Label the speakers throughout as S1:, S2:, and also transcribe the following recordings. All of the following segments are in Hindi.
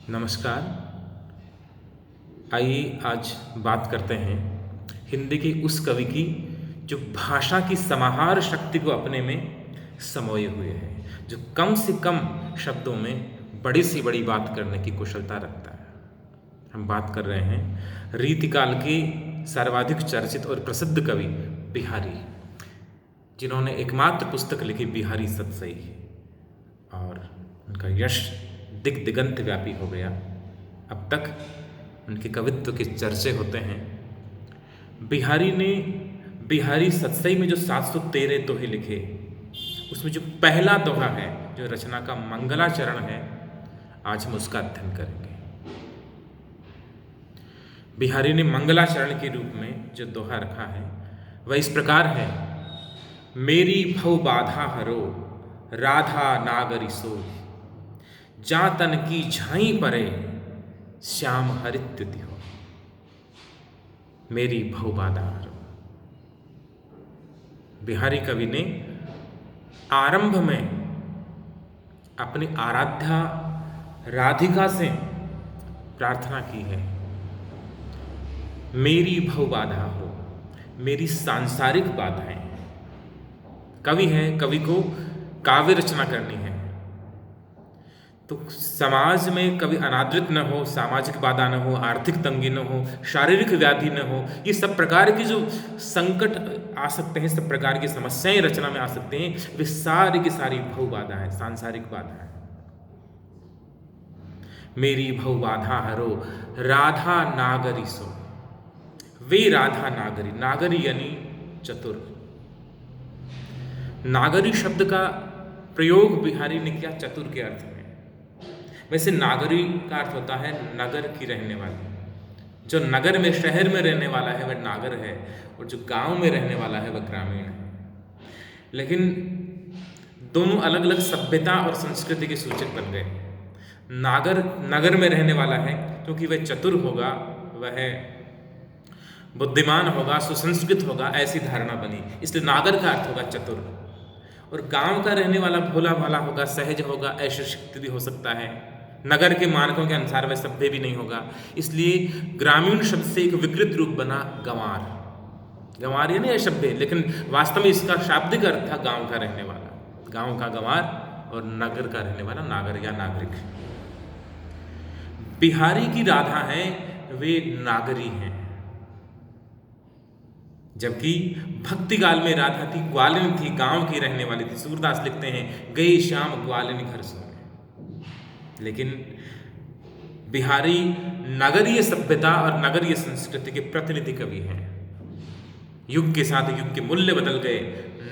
S1: नमस्कार। आइए आज बात करते हैं हिंदी की उस कवि की जो भाषा की समाहार शक्ति को अपने में समोए हुए है, जो कम से कम शब्दों में बड़ी सी बड़ी बात करने की कुशलता रखता है। हम बात कर रहे हैं रीतिकाल के सर्वाधिक चर्चित और प्रसिद्ध कवि बिहारी, जिन्होंने एकमात्र पुस्तक लिखी बिहारी सतसई, और उनका यश दिग दिगंत व्यापी हो गया। अब तक उनके कवित्व के चर्चे होते हैं। बिहारी ने बिहारी सतसई में जो 713 दोहे लिखे, उसमें जो पहला दोहा है, जो रचना का मंगलाचरण है, आज हम उसका अध्ययन करेंगे। बिहारी ने मंगलाचरण के रूप में जो दोहा रखा है वह इस प्रकार है। मेरी भव बाधा हरो राधा नागरी सोई, जा तन की झाई परे श्याम हरित्युति हो। मेरी भव बाधा हरो। बिहारी कवि ने आरंभ में अपनी आराध्या राधिका से प्रार्थना की है, मेरी भव बाधा हो, मेरी सांसारिक बाधाएं। कवि है, कवि को काव्य रचना करनी है, तो समाज में कभी अनादृत न हो, सामाजिक बाधा न हो, आर्थिक तंगी न हो, शारीरिक व्याधि न हो। ये सब प्रकार के जो संकट आ सकते हैं, सब प्रकार की समस्याएं रचना में आ सकते हैं, वे सारी की सारी भव बाधा है, सांसारिक बाधा है। मेरी भव बाधा हरो राधा नागरी सो। वे राधा नागरी, नागरी यानी चतुर। नागरी शब्द का प्रयोग बिहारी ने किया चतुर के अर्थ में। वैसे नागरी का अर्थ होता है नगर की रहने वाली। जो नगर में, शहर में रहने वाला है वह नागर है, और जो गांव में रहने वाला है वह ग्रामीण है। लेकिन दोनों अलग अलग सभ्यता और संस्कृति के सूचक बन गए। नागर नगर में रहने वाला है क्योंकि वह चतुर होगा, वह बुद्धिमान होगा, सुसंस्कृत होगा, ऐसी धारणा बनी, इसलिए नागर का अर्थ होगा चतुर। और गांव का रहने वाला भोला भाला होगा, सहज होगा, ऐश्वर्य शक्ति भी हो सकता है। नगर के मानकों के अनुसार वह सभ्य भी नहीं होगा, इसलिए ग्रामीण शब्द से एक विकृत रूप बना गंवार। गंवार यानी असभ्य, लेकिन वास्तव में इसका शाब्दिक अर्थ था गांव का रहने वाला, गांव का गंवार, और नगर का रहने वाला नागर या नागरिक। बिहारी की राधा है, वे नागरी हैं, जबकि भक्ति काल में राधा थी, ग्वालिन थी, गांव की रहने वाली थी। सूरदास लिखते हैं, गई शाम ग्वालिन घर सोए। लेकिन बिहारी नगरीय सभ्यता और नगरीय संस्कृति के प्रतिनिधि कवि हैं। युग के साथ युग के मूल्य बदल गए,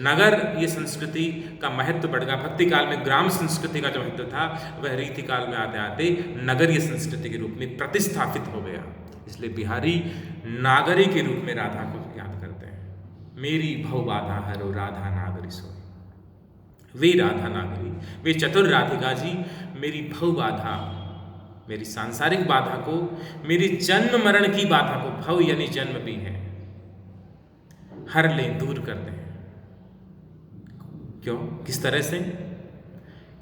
S1: नगर ये संस्कृति का महत्व बढ़ गया। भक्ति काल में ग्राम संस्कृति का जो महत्व था वह रीति काल में आते आते नगरीय संस्कृति के रूप में प्रतिस्थापित हो गया। इसलिए बिहारी नागरी के रूप में राधा को याद करते हैं। मेरी भव बाधा हरो राधा नागरी सोई। वे राधा नागरी, वे चतुर राधिका जी मेरी भव बाधा, मेरी सांसारिक बाधा को, मेरी जन्म मरण की बाधा को, भव यानी जन्म भी है, हर लें, दूर कर दें। क्यों, किस तरह से,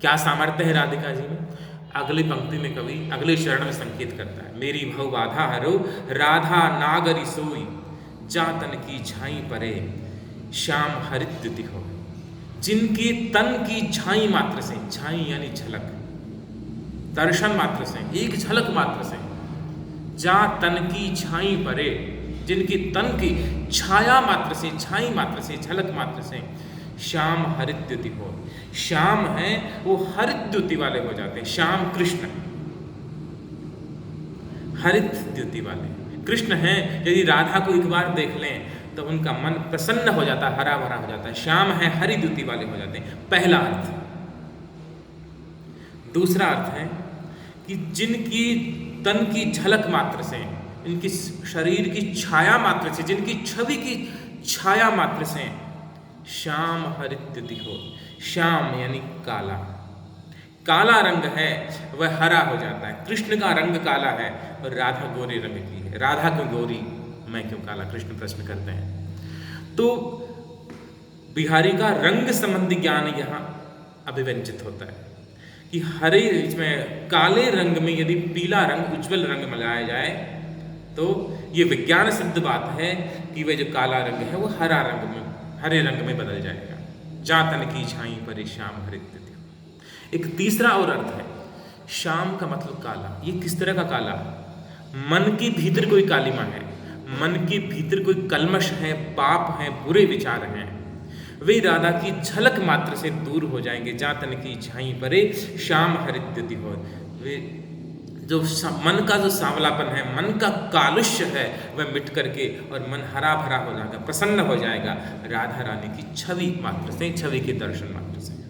S1: क्या सामर्थ्य है राधिका जी में? अगली पंक्ति में कवि अगले चरण में संकेत करता है, मेरी भव बाधा हरो राधा नागरी सोई, जा तन की झाई परे श्याम हरिद्युति हो। जिनके तन की झाई मात्र से, झाई यानी झलक, दर्शन मात्र से, एक झलक मात्र से, जा तन की झाई परे, जिनकी तन की छाया मात्र से, झाई मात्र से, झलक मात्र से श्याम हरिद्युति हो। श्याम है वो हरिद्युति वाले हो जाते हैं। श्याम कृष्ण, हरिद्युति वाले कृष्ण हैं। यदि राधा को एक बार देख लें तो उनका मन प्रसन्न हो जाता है, हरा भरा हो जाता है। श्याम है, हरिद्युति वाले हो जाते हैं, पहला अर्थ। दूसरा अर्थ है कि जिनकी तन की झलक मात्र से, इनकी शरीर की छाया मात्र से, जिनकी छवि की छाया मात्र से श्याम हरिद्युति हो। श्याम यानी काला, काला रंग है वह हरा हो जाता है। कृष्ण का रंग काला है और राधा गोरे रंग की है। राधा क्यों गोरी, मैं क्यों काला, कृष्ण प्रश्न करते हैं। तो बिहारी का रंग संबंधी ज्ञान यहाँ अभिव्यंजित होता है कि हरे इसमें काले रंग में यदि पीला रंग, उज्जवल रंग मिलाया जाए तो ये विज्ञान सिद्ध बात है कि वह जो काला रंग है वो हरे रंग में बदल जाएगा। जातन की छाई पर श्याम हरित। एक तीसरा और अर्थ है, श्याम का मतलब काला। ये किस तरह का काला? मन के भीतर कोई कालिमा है, मन के भीतर कोई कलमश है, पाप है, बुरे विचार हैं, वे राधा की झलक मात्र से दूर हो जाएंगे। जातन की छाई परे श्याम हरिद्युति हो। वे जो मन का जो सांवलापन है, मन का कालुष्य है, वह मिट करके और मन हरा भरा हो जाएगा, प्रसन्न हो जाएगा राधा रानी की छवि मात्र से, छवि के दर्शन मात्र से।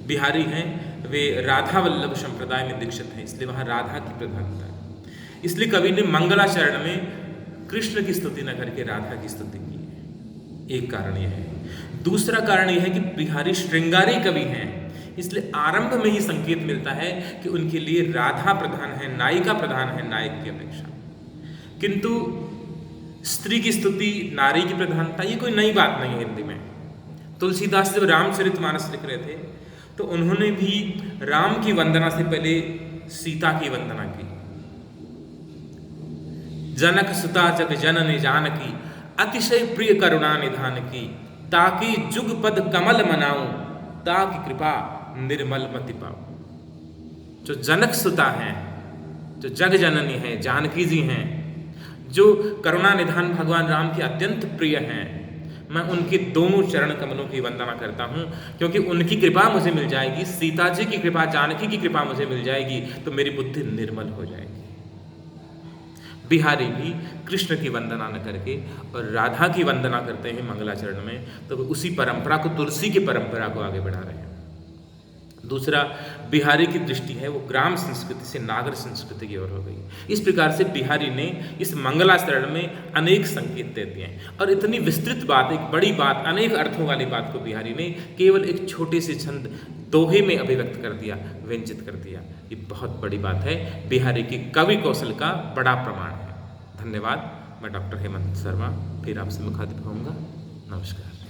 S1: बिहारी हैं, वे राधा वल्लभ संप्रदाय में दीक्षित हैं, इसलिए वहाँ राधा की प्रधानता है। इसलिए कवि ने मंगलाचरण में कृष्ण की स्तुति न करके राधा की स्तुति की है। एक कारण यह है। दूसरा कारण यह है कि बिहारी श्रृंगारी कवि हैं, इसलिए आरंभ में ही संकेत मिलता है कि उनके लिए राधा प्रधान है, नायिका प्रधान है नायक की अपेक्षा। किंतु स्त्री की स्तुति, नारी की प्रधानता, ये कोई नई बात नहीं है हिंदी में। तुलसीदास जब रामचरितमानस लिख रहे थे तो उन्होंने भी राम की वंदना से पहले सीता की वंदना की। जनक सुता जग जननी जानकी, अतिशय प्रिय करुणा निधान की, ताकि जुग पद कमल मनाऊं, ताकि कृपा निर्मल मति पाऊं। जो जनक सुता हैं, जो जग जननी है, जानकी जी हैं, जो करुणा निधान भगवान राम के अत्यंत प्रिय हैं, मैं उनके दोनों चरण कमलों की वंदना करता हूं, क्योंकि उनकी कृपा मुझे मिल जाएगी, सीता जी की कृपा, जानकी की कृपा मुझे मिल जाएगी तो मेरी बुद्धि निर्मल हो जाएगी। बिहारी भी कृष्ण की वंदना न करके और राधा की वंदना करते हैं मंगलाचरण में, तो उसी परंपरा को, तुलसी की परंपरा को आगे बढ़ा रहे हैं। दूसरा, बिहारी की दृष्टि है वो ग्राम संस्कृति से नागर संस्कृति की ओर हो गई। इस प्रकार से बिहारी ने इस मंगलाचरण में अनेक संकेत दे दिए हैं और इतनी विस्तृत बात, एक बड़ी बात, अनेक अर्थों वाली बात को बिहारी ने केवल एक छोटे से छंद दोहे में अभिव्यक्त कर दिया, व्यंजित कर दिया। ये बहुत बड़ी बात है, बिहारी की कवि कौशल का बड़ा प्रमाण है। धन्यवाद। मैं डॉक्टर हेमंत शर्मा फिर आपसे मुखातिब होऊंगा। नमस्कार।